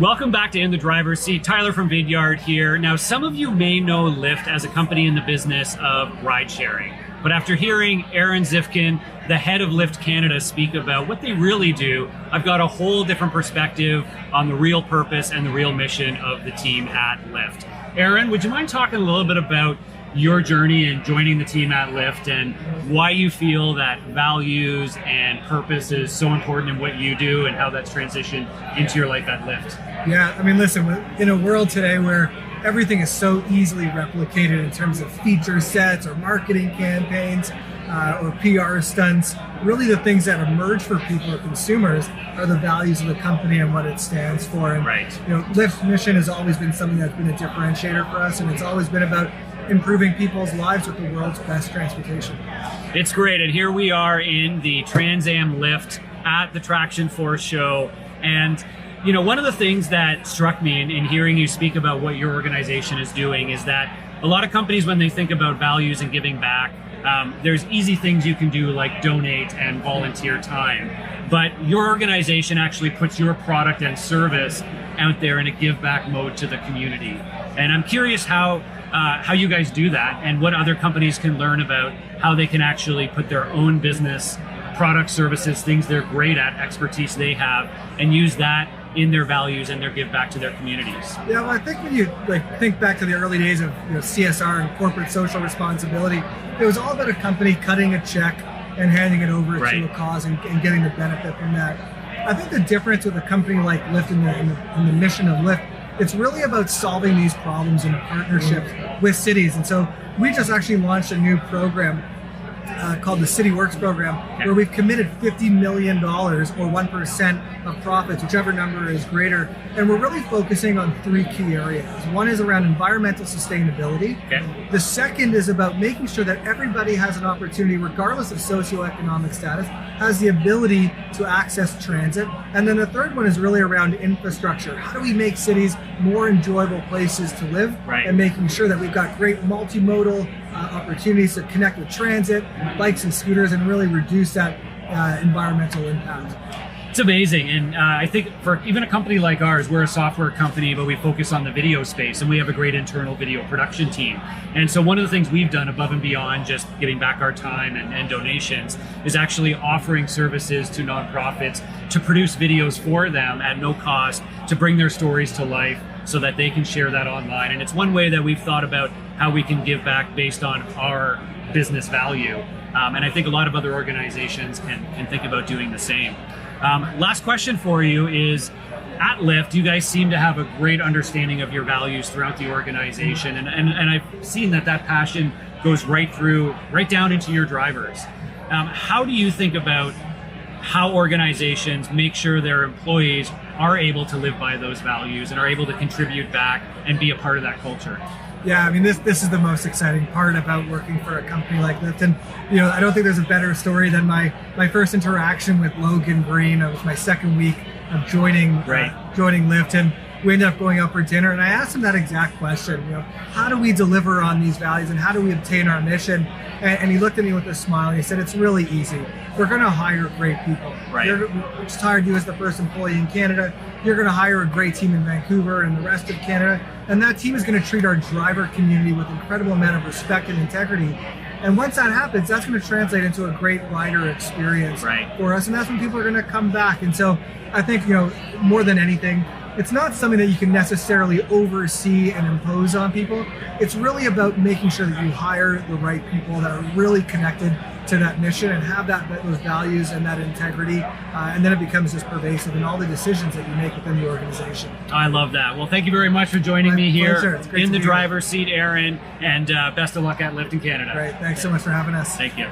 Welcome back to In the Driver's Seat. Tyler from Vidyard here. Now, some of you may know Lyft as a company in the business of ride sharing, but after hearing Aaron Zifkin, the head of Lyft Canada, speak about what they really do, I've got a whole different perspective on the real purpose and the real mission of the team at Lyft. Aaron, would you mind talking a little bit about your journey in joining the team at Lyft and why you feel that values and purpose is so important in what you do and how that's transitioned into your life at Lyft? Yeah, I mean, listen, in a world today where everything is so easily replicated in terms of feature sets or marketing campaigns or PR stunts, really the things that emerge for people or consumers are the values of the company and what it stands for. And, right. Lyft's mission has always been something that's been a differentiator for us, and it's always been about improving people's lives with the world's best transportation. It's great, and here we are in the Trans Am Lyft at the TractionForce show, and one of the things that struck me in hearing you speak about what your organization is doing is that a lot of companies, when they think about values and giving back, there's easy things you can do like donate and volunteer time, but your organization actually puts your product and service out there in a give back mode to the community. And I'm curious how you guys do that and what other companies can learn about how they can actually put their own business, product, services, things they're great at, expertise they have, and use that in their values and their give back to their communities. Yeah, well, I think when you think back to the early days of CSR and corporate social responsibility, it was all about a company cutting a check and handing it over to a cause and getting the benefit from that. I think the difference with a company like Lyft and the mission of Lyft, it's really about solving these problems in partnership with cities. And so we just actually launched a new program called the City Works program, where we've committed $50 million or 1% of profits, whichever number is greater. And we're really focusing on three key areas. One is around environmental sustainability. The second is about making sure that everybody has an opportunity, regardless of socioeconomic status, has the ability to access transit. And then the third one is really around infrastructure. How do we make cities more enjoyable places to live, and making sure that we've got great multimodal opportunities to connect with transit, bikes and scooters, and really reduce that environmental impact. It's amazing, and I think for even a company like ours, we're a software company, but we focus on the video space, and we have a great internal video production team. And so one of the things we've done above and beyond just giving back our time and donations is actually offering services to nonprofits to produce videos for them at no cost to bring their stories to life so that they can share that online. And it's one way that we've thought about how we can give back based on our business value. And I think a lot of other organizations can think about doing the same. Last question for you is, at Lyft, you guys seem to have a great understanding of your values throughout the organization, and I've seen that passion goes right down into your drivers. How do you think about how organizations make sure their employees are able to live by those values and are able to contribute back and be a part of that culture? Yeah, I mean, this is the most exciting part about working for a company like Lyft. And, I don't think there's a better story than my first interaction with Logan Green. It was my second week of joining Lyft, and we ended up going out for dinner. And I asked him that exact question, how do we deliver on these values and how do we obtain our mission? And he looked at me with a smile and he said, it's really easy. We're going to hire great people. We just hired you as the first employee in Canada. You're going to hire a great team in Vancouver and the rest of Canada. And that team is going to treat our driver community with an incredible amount of respect and integrity. And once that happens, that's going to translate into a great rider experience for us. And that's when people are going to come back. And so I think, more than anything, it's not something that you can necessarily oversee and impose on people. It's really about making sure that you hire the right people that are really connected to that mission and have those values and that integrity, and then it becomes just pervasive in all the decisions that you make within the organization. I love that. Well, thank you very much for joining me here in the driver's seat, Aaron, and best of luck at Lyft in Canada. Great. Thanks so much for having us. Thank you.